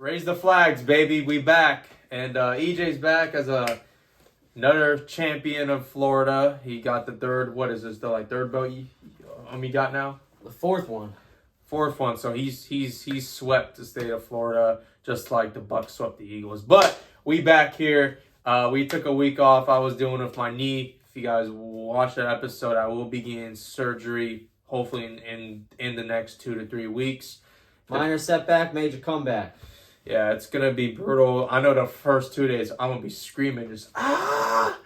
Raise the flags, baby. We back. And EJ's back as another champion of Florida. He got the third, what is this, the third belt he got now? The fourth one. Fourth one. So he's swept the state of Florida just like the Bucs swept the Eagles. But we back here. We took a week off. I was dealing with my knee. If you guys watch that episode, I will begin surgery hopefully in the next 2 to 3 weeks. Minor setback, major comeback. Yeah, it's going to be brutal. I know the first 2 days I'm going to be screaming just, ah!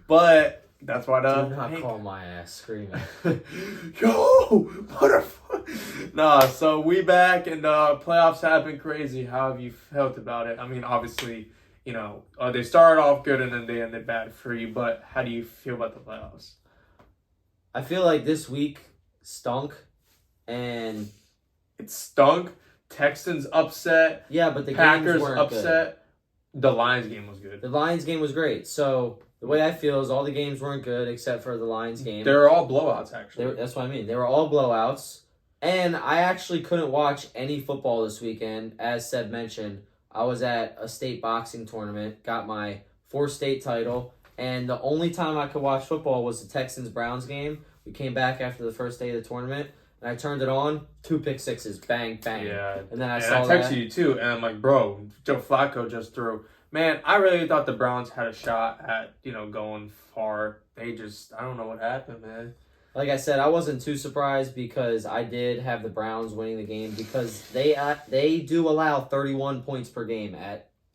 But that's why Do not call my ass screaming. Yo, motherfucker. Nah, so we back and playoffs have been crazy. How have you felt about it? I mean, obviously, you know, they started off good and then they ended bad for you. But how do you feel about the playoffs? I feel like this week stunk. And it stunk. Texans upset. Yeah, but the Packers games weren't upset. good. The Lions game was good. The Lions game was great. So the way I feel is all the games weren't good except for the Lions game. They were all blowouts, actually. That's what I mean. They were all blowouts. And I actually couldn't watch any football this weekend. As Seb mentioned, I was at a state boxing tournament, got my 4th state title, and the only time I could watch football was the Texans-Browns game. We came back after the first day of the tournament, and I turned it on, 2 pick sixes, bang, bang. Yeah. And then I texted you too, and I'm like, bro, Joe Flacco just threw. Man, I really thought the Browns had a shot at, going far. They just, I don't know what happened, man. Like I said, I wasn't too surprised because I did have the Browns winning the game because they do allow 31 points per game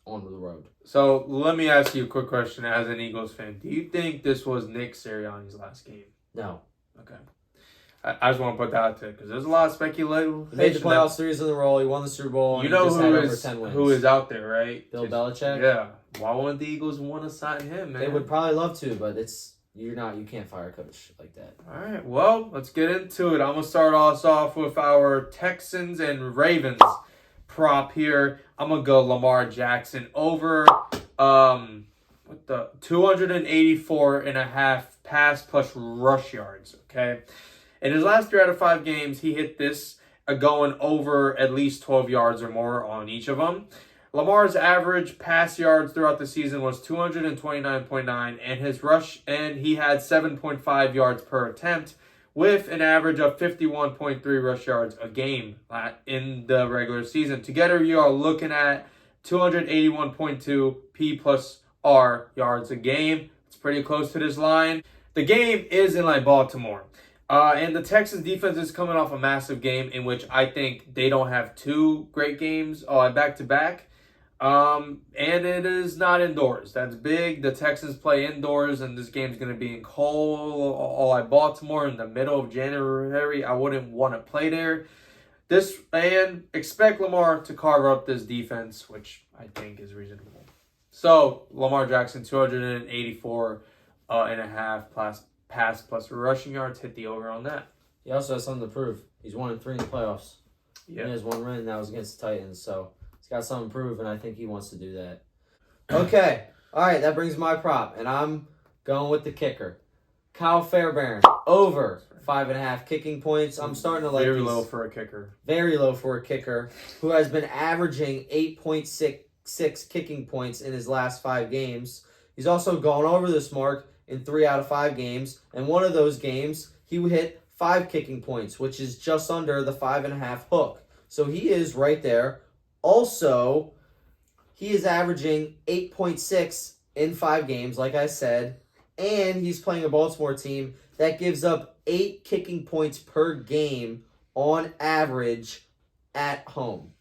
on the road. So let me ask you a quick question as an Eagles fan. Do you think this was Nick Sirianni's last game? No. Okay. I just want to put that out there because there's a lot of speculation. He made the playoffs 3 years in a row. He won the Super Bowl. You know he just had over 10 wins. who is out there, right? Bill Belichick? Yeah. Why wouldn't the Eagles want to sign him, man? They would probably love to, but you can't fire a coach like that. All right, well, let's get into it. I'm going to start us off with our Texans and Ravens prop here. I'm going to go Lamar Jackson over 284.5 pass plus rush yards, okay? In his last 3 out of 5 games, he hit this going over at least 12 yards or more on each of them. Lamar's average pass yards throughout the season was 229.9, and he had 7.5 yards per attempt, with an average of 51.3 rush yards a game in the regular season. Together, you are looking at 281.2 P plus R yards a game. It's pretty close to this line. The game is in Baltimore. And the Texans defense is coming off a massive game in which I think they don't have 2 great games back-to-back. And it is not indoors. That's big. The Texans play indoors, and this game's going to be in Baltimore in the middle of January. I wouldn't want to play there. And expect Lamar to carve up this defense, which I think is reasonable. So, Lamar Jackson, 284.5 pass plus rushing yards, hit the over on that. He also has something to prove. He's 1-3 in the playoffs. Yeah. He has 1 win, and that was against the Titans, so he's got something to prove, and I think he wants to do that. Okay. All right, that brings my prop, and I'm going with the kicker. Kyle Fairbairn, over 5.5 kicking points. I'm starting to like Very low for a kicker. Very low for a kicker, who has been averaging 8.6 kicking points in his last 5 games. He's also gone over this mark in 3 out of 5 games, and one of those games, he hit 5 kicking points, which is just under the 5.5 hook. So he is right there. Also, he is averaging 8.6 in 5 games, like I said, and he's playing a Baltimore team that gives up 8 kicking points per game on average at home.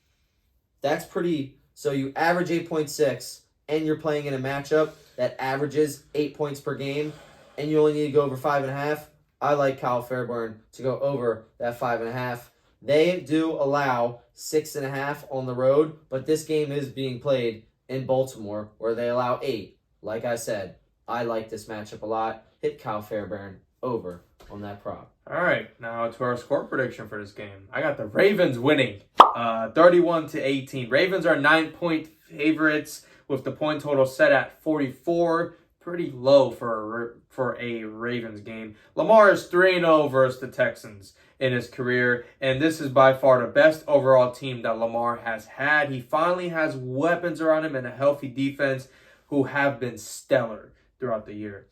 That's pretty. So you average 8.6, and you're playing in a matchup that averages 8 points per game, and you only need to go over 5.5. I like Kyle Fairbairn to go over that 5.5. They do allow 6.5 on the road, but this game is being played in Baltimore where they allow 8. Like I said, I like this matchup a lot. Hit Kyle Fairbairn over on that prop. All right, now to our score prediction for this game. I got the Ravens winning 31-18. Ravens are 9-point favorites with the point total set at 44. pretty low for a Ravens game. Lamar is 3-0 versus the Texans in his career, and this is by far the best overall team that Lamar has had. He finally has weapons around him and a healthy defense who have been stellar throughout the year.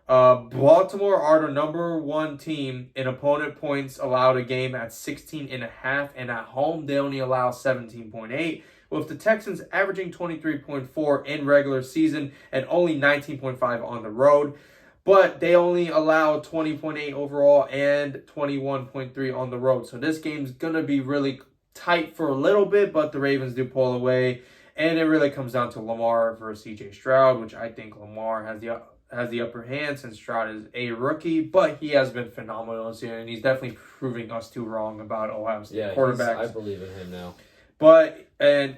Baltimore are the number one team in opponent points allowed a game at 16.5, and at home they only allow 17.8, with the Texans averaging 23.4 in regular season and only 19.5 on the road. But they only allow 20.8 overall and 21.3 on the road. So this game's going to be really tight for a little bit, but the Ravens do pull away. And it really comes down to Lamar versus CJ Stroud, which I think Lamar has the upper hand since Stroud is a rookie, but he has been phenomenal this year, and he's definitely proving us too wrong about Ohio State quarterbacks. I believe in him now. And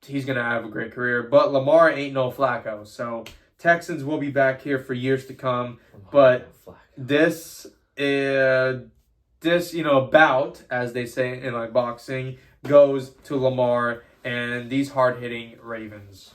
he's going to have a great career. But Lamar ain't no Flacco. So Texans will be back here for years to come. But this bout, as they say in like boxing, goes to Lamar and these hard-hitting Ravens.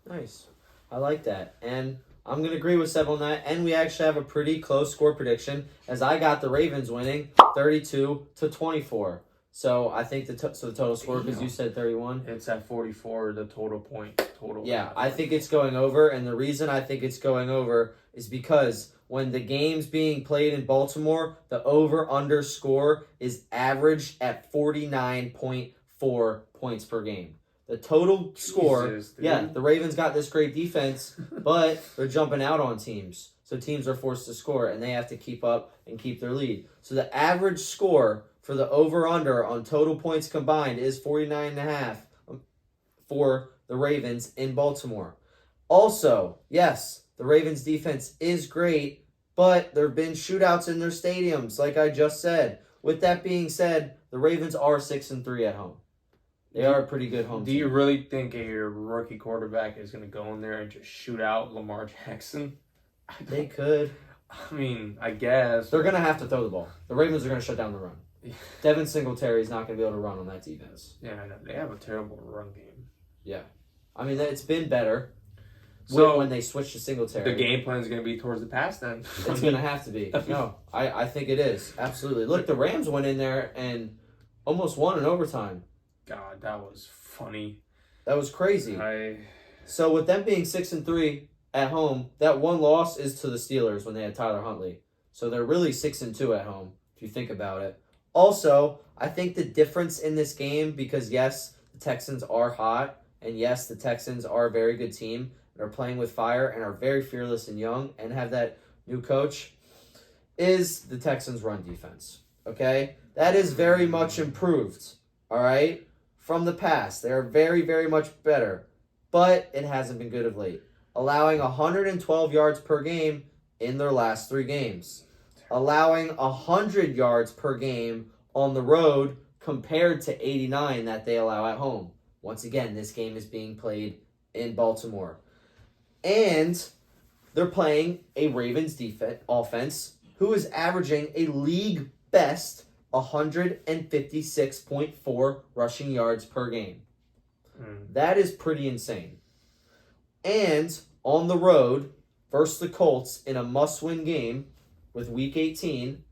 Nice. I like that. And I'm going to agree with Seb on that. And we actually have a pretty close score prediction, as I got the Ravens winning 32-24. So I think the total score, because you said 31. It's at 44, the total. Yeah, I think it's going over. And the reason I think it's going over is because when the game's being played in Baltimore, the over-under score is averaged at 49.4 points per game. The total score, the Ravens got this great defense, but they're jumping out on teams. So teams are forced to score, and they have to keep up and keep their lead. So the average score for the over-under on total points combined is 49.5 for the Ravens in Baltimore. Also, yes, the Ravens defense is great, but there have been shootouts in their stadiums, like I just said. With that being said, the Ravens are 6-3 at home. They are a pretty good home team. Do you really think a rookie quarterback is going to go in there and just shoot out Lamar Jackson? They could. I mean, I guess. They're going to have to throw the ball. The Ravens are going to shut down the run. Devin Singletary is not going to be able to run on that defense. Yeah, I know. They have a terrible run game. Yeah. I mean, it's been better when they switch to Singletary. The game plan is going to be towards the pass then. It's going to have to be. No, I think it is. Absolutely. Look, the Rams went in there and almost won in overtime. God, that was funny. That was crazy. So with them being 6-3 at home, that one loss is to the Steelers when they had Tyler Huntley. So they're really 6-2 at home, if you think about it. Also, I think the difference in this game, because yes, the Texans are hot, and yes, the Texans are a very good team, and are playing with fire, and are very fearless and young, and have that new coach, is the Texans' run defense. Okay? That is very much improved. All right? From the past. They are very, very much better. But it hasn't been good of late. Allowing 112 yards per game in their last 3 games. Allowing 100 yards per game on the road compared to 89 that they allow at home. Once again, this game is being played in Baltimore. And they're playing a Ravens offense who is averaging a league best 156.4 rushing yards per game. That is pretty insane. And on the road, versus the Colts in a must-win game with Week 18,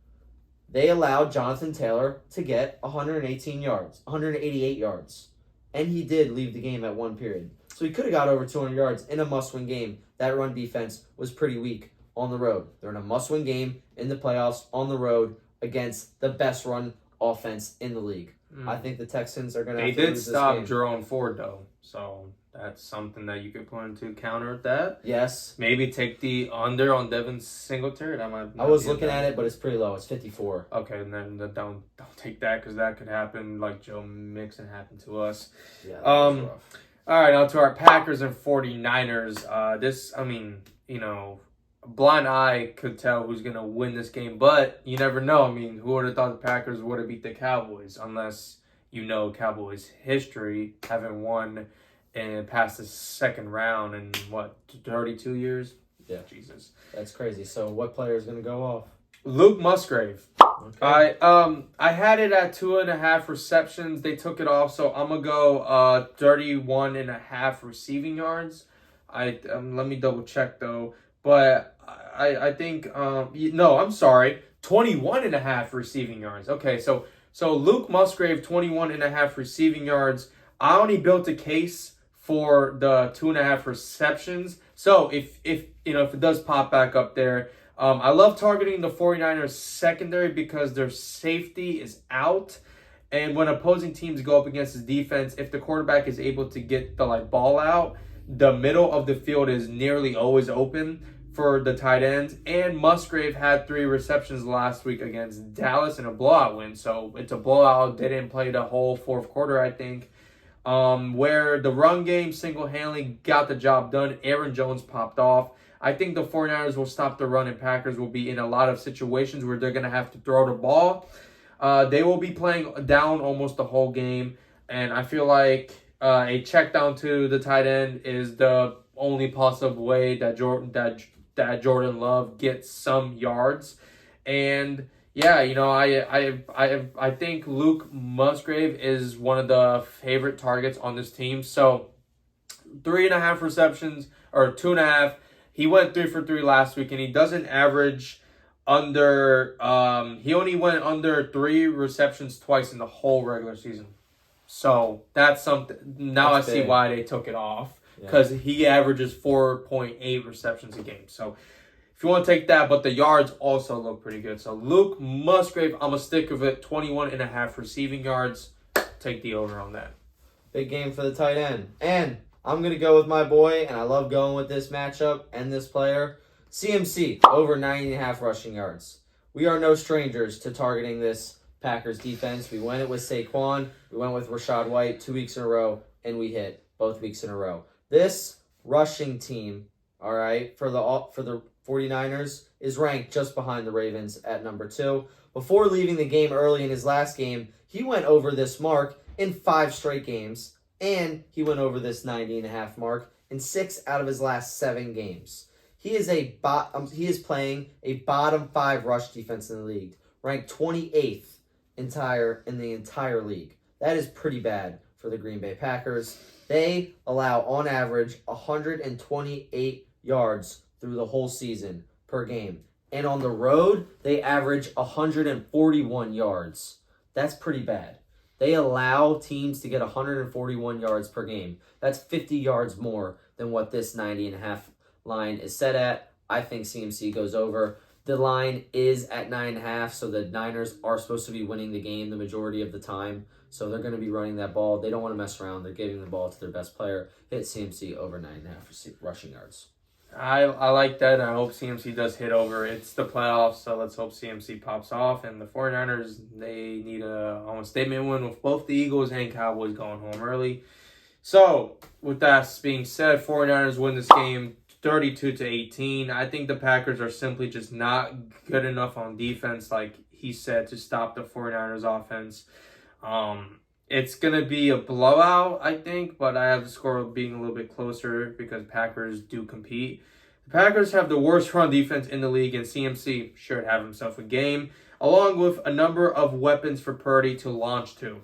they allowed Jonathan Taylor to get 188 yards. And he did leave the game at one period. So he could have got over 200 yards in a must-win game. That run defense was pretty weak on the road. They're in a must-win game in the playoffs on the road against the best run offense in the league. I think the Texans are going to have to lose this game. They did stop Jerome Ford, though. So that's something that you could put into counter at that. Yes. Maybe take the under on Devin Singletary. That might. I was looking at it, but it's pretty low. It's 54. Okay, and then don't take that, because that could happen like Joe Mixon happened to us. Yeah, that was rough. All right, now to our Packers and 49ers. Blind eye could tell who's going to win this game, but you never know. I mean, who would have thought the Packers would have beat the Cowboys, unless you know Cowboys' history, haven't won and passed the second round in, 32 years? Yeah. Jesus. That's crazy. So what player is going to go off? Luke Musgrave. Okay. I had it at 2.5 receptions. They took it off, so I'm going to go 31.5 receiving yards. Let me double check though. but I think no, I'm sorry, 21.5 receiving yards. Okay, so Luke Musgrave 21.5 receiving yards. I only built a case for the 2.5 receptions. So if if it does pop back up there, I love targeting the 49ers secondary because their safety is out. And when opposing teams go up against his defense, if the quarterback is able to get the ball out, the middle of the field is nearly always open for the tight ends. And Musgrave had 3 receptions last week against Dallas in a blowout win. So it's a blowout. They didn't play the whole fourth quarter, I think. Where the run game single-handedly got the job done. Aaron Jones popped off. I think the 49ers will stop the run, and Packers will be in a lot of situations where they're going to have to throw the ball. They will be playing down almost the whole game, and I feel like a check down to the tight end is the only possible way that Jordan Love gets some yards. And yeah, I think Luke Musgrave is one of the favorite targets on this team. So 3.5 receptions or 2.5. He went 3 for 3 last week, and he doesn't average under. He only went under 3 receptions twice in the whole regular season. So that's something. Now that's I see big. Why they took it off, because he averages 4.8 receptions a game. So if you want to take that, but the yards also look pretty good. So Luke Musgrave, I'm a stick of it. 21.5 receiving yards. Take the over on that. Big game for the tight end. And I'm going to go with my boy, and I love going with this matchup and this player. CMC, over 9.5 rushing yards. We are no strangers to targeting this Packers defense. We went it with Saquon. We went with Rachaad White 2 weeks in a row, and we hit both weeks in a row. This rushing team, all right, for the 49ers is ranked just behind the Ravens at number 2. Before leaving the game early in his last game, he went over this mark in 5 straight games, and he went over this 90.5 mark in 6 out of his last 7 games. He is playing a bottom 5 rush defense in the league, ranked 28th in the entire league. That is pretty bad for the Green Bay Packers. They allow on average 128 yards through the whole season per game. And on the road, they average 141 yards. That's pretty bad. They allow teams to get 141 yards per game. That's 50 yards more than what this 90.5 line is set at. I think CMC goes over. The line is at 9.5, so the Niners are supposed to be winning the game the majority of the time. So they're going to be running that ball. They don't want to mess around. They're giving the ball to their best player. Hit CMC over 9.5 rushing yards. I like that, and I hope CMC does hit over. It's the playoffs, so let's hope CMC pops off. And the 49ers, they need a statement win with both the Eagles and Cowboys going home early. So, with that being said, 49ers win this game 32-18. I think the Packers are simply just not good enough on defense, like he said, to stop the 49ers offense. It's going to be a blowout, I think, but I have the score being a little bit closer because Packers do compete. The Packers have the worst run defense in the league, and CMC should have himself a game, along with a number of weapons for Purdy to launch to.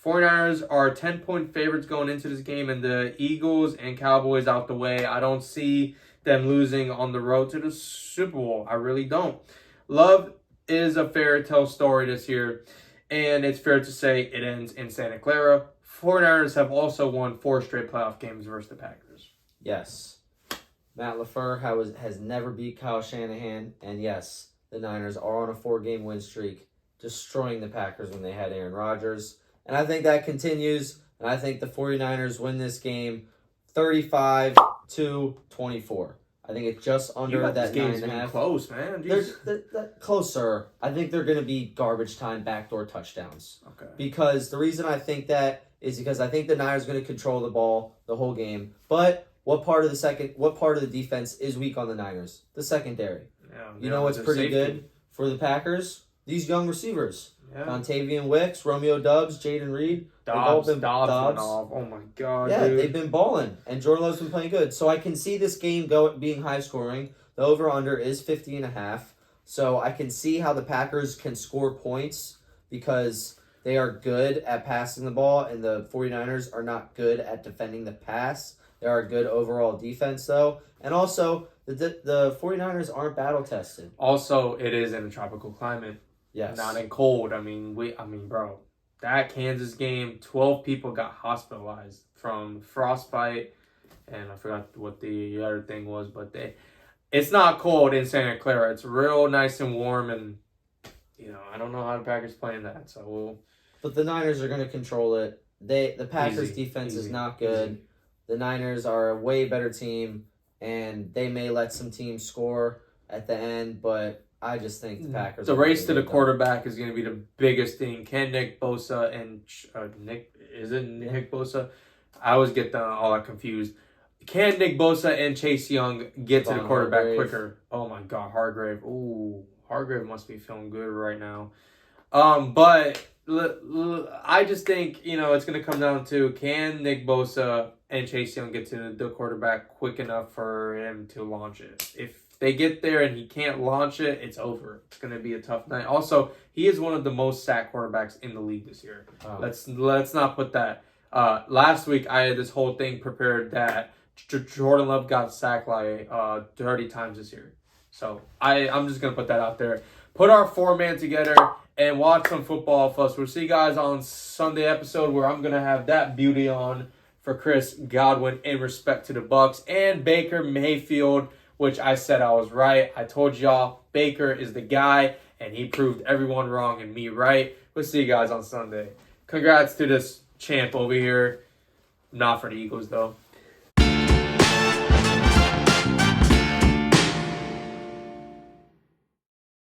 49ers are 10-point favorites going into this game, and the Eagles and Cowboys out the way. I don't see them losing on the road to the Super Bowl. I really don't. Love is a fairy tale story this year, and it's fair to say it ends in Santa Clara. 49ers have also won 4 straight playoff games versus the Packers. Yes. Matt LaFleur has never beat Kyle Shanahan, and yes, the Niners are on a 4-game win streak, destroying the Packers when they had Aaron Rodgers. And I think that continues, and I think the 49ers win this game 35-24. I think it's just under that 9.5. Close, man. They're closer. I think they're going to be garbage time backdoor touchdowns. Okay. Because the reason I think that is because I think the Niners are going to control the ball the whole game. But what part of the defense is weak on the Niners? The secondary. Yeah, you know what's pretty good for the Packers? These young receivers. Yeah. Dontavian Wicks, Romeo Doubs, Jaden Reed. Dobbs went off. Oh my God, yeah, dude. They've been balling, and Jordan Love's been playing good. So I can see this game being high scoring. The over-under is 50.5. So I can see how the Packers can score points because they are good at passing the ball, and the 49ers are not good at defending the pass. They are a good overall defense, though. And also, the 49ers aren't battle-tested. Also, it is in a tropical climate. Yes. Not in cold. Bro, that Kansas game, 12 people got hospitalized from frostbite, and I forgot what the other thing was, but it's not cold in Santa Clara. It's real nice and warm, and I don't know how the Packers playing that, so But the Niners are going to control it. The Packers' defense is not good. Easy. The Niners are a way better team, and they may let some teams score at the end, but I just think the Packers. The race to the quarterback is going to be the biggest thing. Can Nick Bosa and Nick Bosa? I always get them all confused. Can Nick Bosa and Chase Young get to the quarterback quicker? Oh my God, Hargrave. Ooh, Hargrave must be feeling good right now. But I just think it's going to come down to, can Nick Bosa and Chase Young get to the quarterback quick enough for him to launch it? If they get there and he can't launch it, it's over. It's going to be a tough night. Also, he is one of the most sacked quarterbacks in the league this year. Oh. Let's not put that. Last week, I had this whole thing prepared that Jordan Love got sacked like 30 times this year. So I'm just going to put that out there. Put our 4-man together and watch some football for us. We'll see you guys on Sunday episode where I'm going to have that beauty on for Chris Godwin in respect to the Bucs and Baker Mayfield, which I said I was right. I told y'all Baker is the guy, and he proved everyone wrong and me right. We'll see you guys on Sunday. Congrats to this champ over here. Not for the Eagles, though.